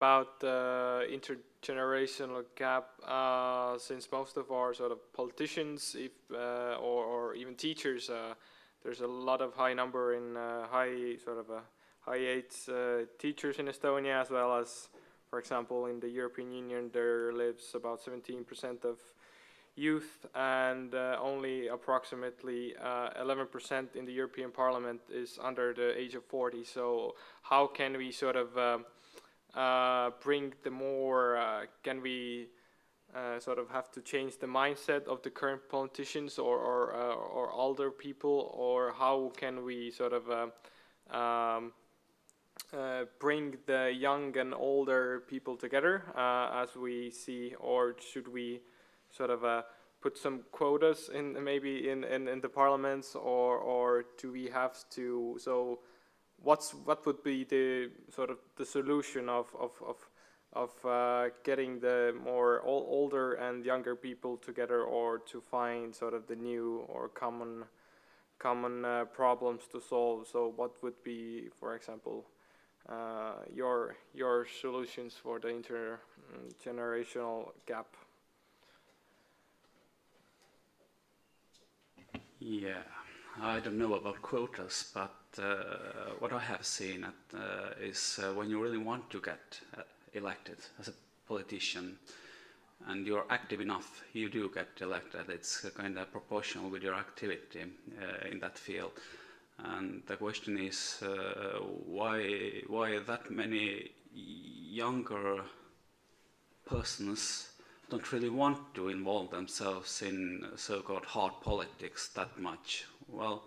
about the intergenerational gap, since most of our sort of politicians, if or even teachers, there's a lot of high number in high age teachers in Estonia, as well as, for example, in the European Union, there lives about 17% of youth, and only approximately 11% in the European Parliament is under the age of 40. So how can we sort of bring the more, can we sort of have to change the mindset of the current politicians or older people, or how can we sort of bring the young and older people together, as we see, or should we sort of put some quotas in maybe in the parliaments, or do we have to? So what would be the sort of the solution of getting the more older and younger people together, or to find sort of the new or common problems to solve? So what would be, for example, your solutions for the intergenerational gap? Yeah, I don't know about quotas, but what I have seen is when you really want to get elected as a politician and you're active enough, you do get elected. It's kind of proportional with your activity in that field. And the question is why that many younger persons don't really want to involve themselves in so-called hard politics that much. Well,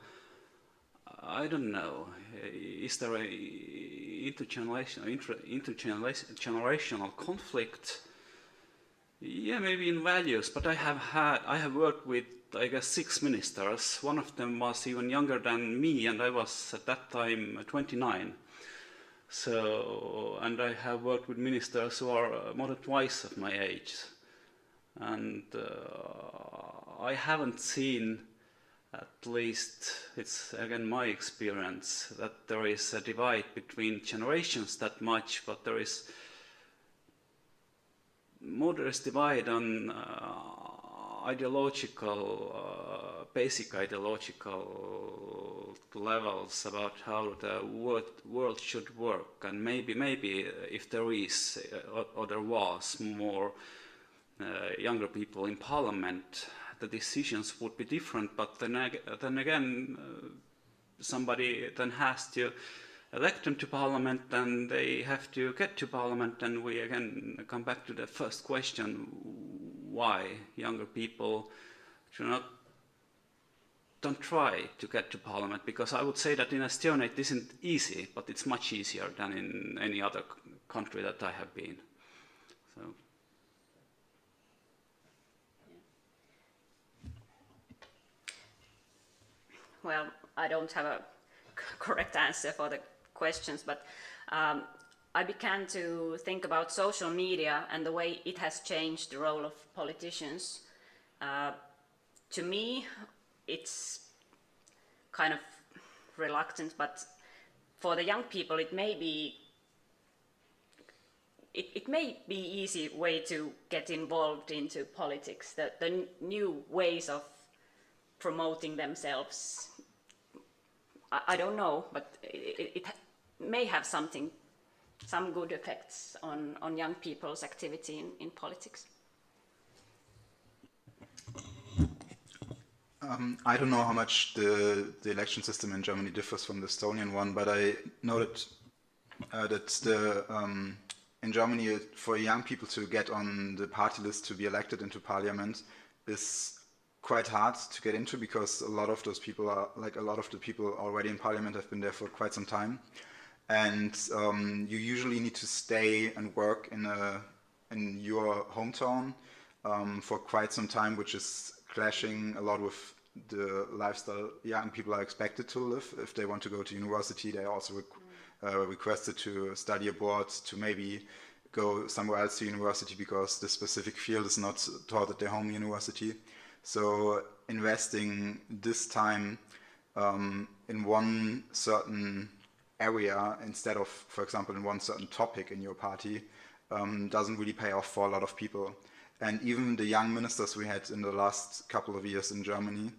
I don't know. Is there a intergenerational conflict? Yeah, maybe in values, but I have worked with, I guess, 6 ministers. One of them was even younger than me, and I was at that time 29. So, and I have worked with ministers who are more than twice of my age. And I haven't seen, at least it's again my experience, that there is a divide between generations that much, but there is moderate divide on basic ideological levels about how the world should work. And maybe if there is or there was more younger people in parliament, the decisions would be different. But then again, somebody then has to elect them to parliament, and they have to get to parliament, and we again come back to the first question: why younger people don't try to get to parliament? Because I would say that in Estonia it isn't easy, but it's much easier than in any other country that I have been. So. Well, I don't have a correct answer for the questions, but I began to think about social media and the way it has changed the role of politicians. To me, it's kind of reluctant, but for the young people, it may be easy way to get involved into politics. The new ways of promoting themselves. I don't know, but it may have some good effects on young people's activity in politics. I don't know how much the election system in Germany differs from the Estonian one, but I noted that in Germany, for young people to get on the party list to be elected into parliament is quite hard to get into, because a lot of those people are, like a lot of the people already in parliament have been there for quite some time, and you usually need to stay and work in your hometown for quite some time, which is clashing a lot with the lifestyle young people are expected to live. If they want to go to university, they are also requested to study abroad, to maybe go somewhere else to university because the specific field is not taught at their home university. So investing this time in one certain area instead of, for example, in one certain topic in your party doesn't really pay off for a lot of people. And even the young ministers we had in the last couple of years in Germany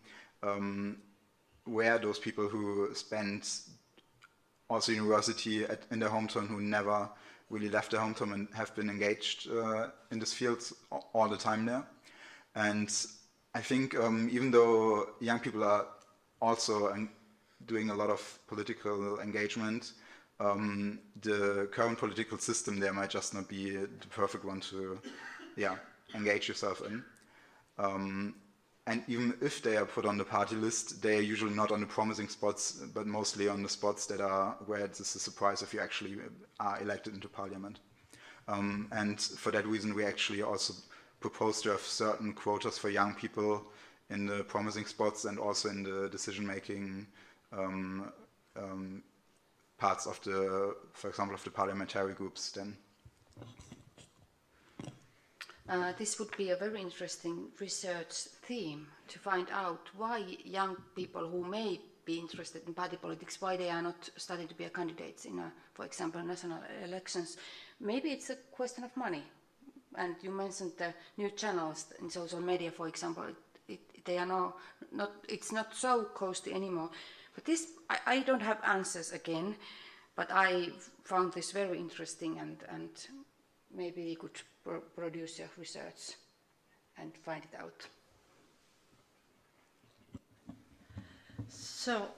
were those people who spent also university in their hometown, who never really left their hometown and have been engaged in this field all the time there. And I think even though young people are also doing a lot of political engagement, the current political system there might just not be the perfect one to engage yourself in. And even if they are put on the party list, they are usually not on the promising spots, but mostly on the spots that are where it's a surprise if you actually are elected into parliament. And for that reason, we actually also propose to have certain quotas for young people in the promising spots and also in the decision-making parts of the, for example, of the parliamentary groups then. This would be a very interesting research theme to find out why young people who may be interested in party politics, why they are not starting to be candidates in, for example, national elections. Maybe it's a question of money. And you mentioned the new channels in social media, for example. They are not. It's not so costly anymore. But this, I don't have answers again. But I found this very interesting, and maybe we could produce a research and find it out. So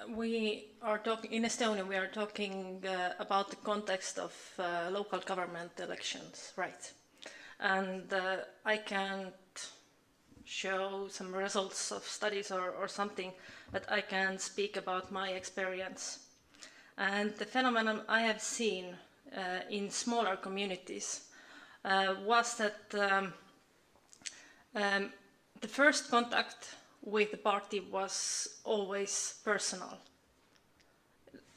we are talking in Estonia. We are talking about the context of local government elections, right? And I can't show some results of studies or something, but I can speak about my experience. And the phenomenon I have seen in smaller communities was that the first contact with the party was always personal.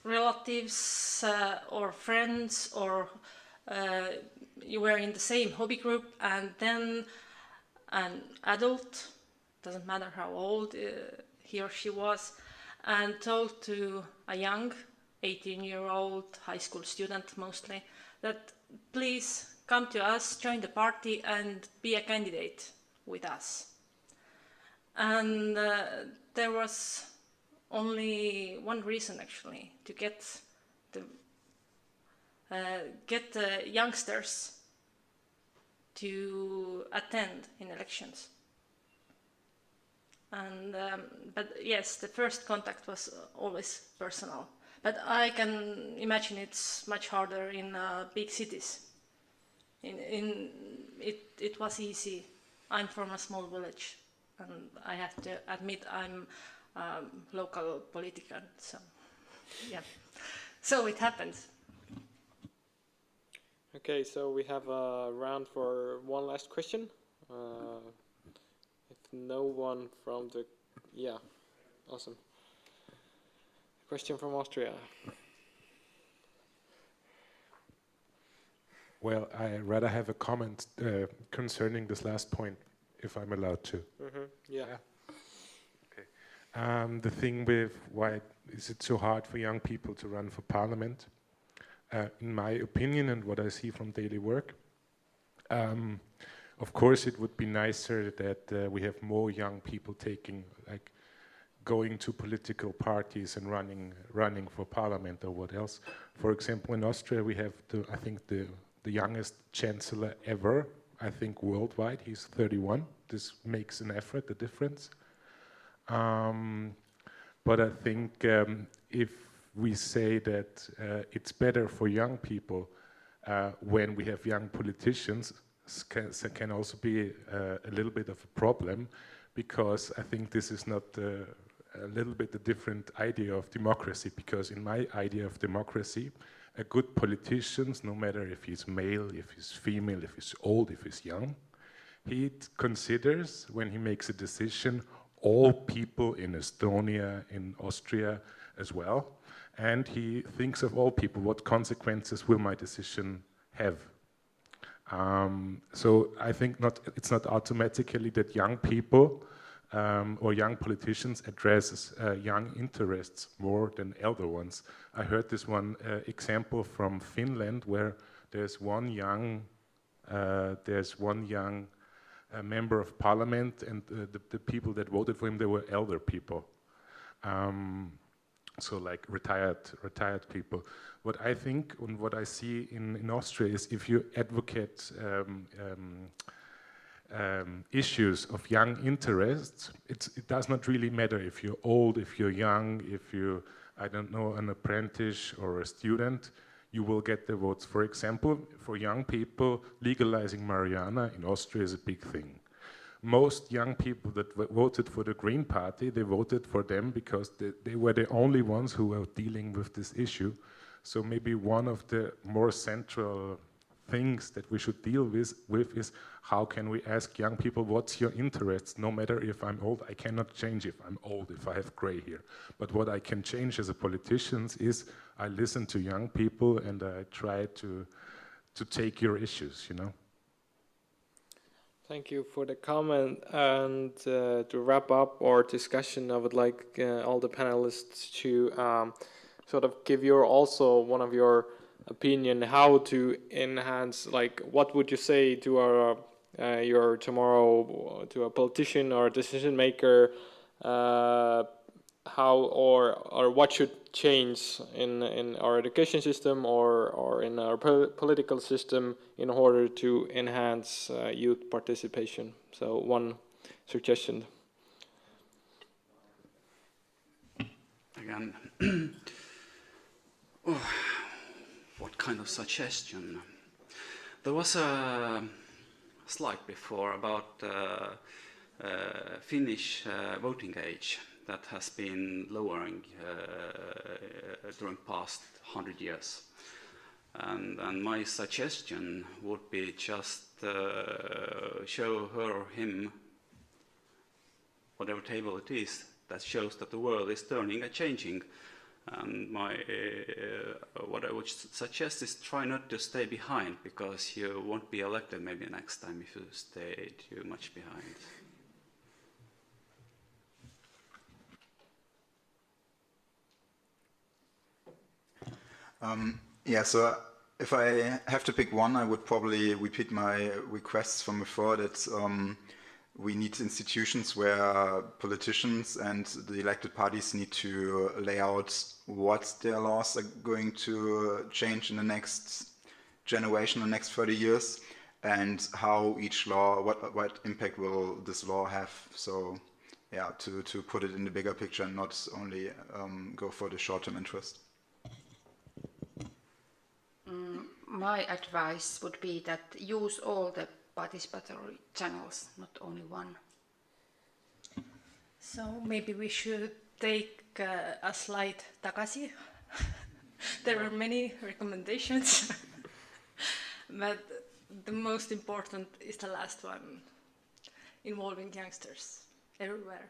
Relatives or friends, or you were in the same hobby group, and then an adult, doesn't matter how old he or she was, and told to a young 18-year-old high school student mostly that please come to us, join the party and be a candidate with us. And there was only one reason actually, to get the youngsters to attend in elections. And but yes, the first contact was always personal. But I can imagine it's much harder in big cities. It was easy. I'm from a small village, and I have to admit I'm local politician. So yeah, so it happens. Okay, so we have a round for one last question. If no one from the... Yeah, awesome. Question from Austria. Well, I rather have a comment concerning this last point, if I'm allowed to. Yeah. Okay. The thing with why is it so hard for young people to run for parliament? In my opinion and what I see from daily work, of course it would be nicer that we have more young people going to political parties and running for parliament or what else. For example, in Austria we have I think the youngest chancellor ever, I think worldwide. He's 31. This makes an effort, a difference. But I think if we say that it's better for young people when we have young politicians, can also be a little bit of a problem, because I think this is not a little bit a different idea of democracy, because in my idea of democracy, a good politician, no matter if he's male, if he's female, if he's old, if he's young, he considers, when he makes a decision, all people in Estonia, in Austria as well, and he thinks of all people. What consequences will my decision have? So I think it's not automatically that young people or young politicians address young interests more than elder ones. I heard this one example from Finland where there's one young member of parliament, and the people that voted for him, they were elder people. So like retired people. What I think and what I see in Austria is if you advocate issues of young interests, it does not really matter if you're old, if you're young, if you, I don't know, an apprentice or a student, you will get the votes. For example, for young people, legalizing marijuana in Austria is a big thing. Most young people that voted for the Green Party, they voted for them because they were the only ones who were dealing with this issue. So maybe one of the more central things that we should deal with is how can we ask young people, what's your interest? No matter if I'm old, I cannot change if I'm old, if I have gray hair. But what I can change as a politician is I listen to young people and I try to take your issues, you know. Thank you for the comment. And to wrap up our discussion, I would like all the panelists to sort of give also one of your opinion how to enhance, like what would you say to our your tomorrow to a politician or a decision maker, how or what should change in our education system or in our political system in order to enhance youth participation. So one suggestion. Again, what kind of suggestion? There was a slide before about Finnish voting age that has been lowering during past 100 years. And my suggestion would be just show her or him, whatever table it is, that shows that the world is turning and changing. And what I would suggest is try not to stay behind, because you won't be elected maybe next time if you stay too much behind. Yeah, so if I have to pick one, I would probably repeat my requests from before that we need institutions where politicians and the elected parties need to lay out what their laws are going to change in the next generation, the next 30 years, and how each law, what impact will this law have. So yeah, to put it in the bigger picture and not only go for the short-term interest. My advice would be that use all the participatory channels, not only one. So maybe we should take a slide tagasi. There are many recommendations, but the most important is the last one, involving youngsters everywhere.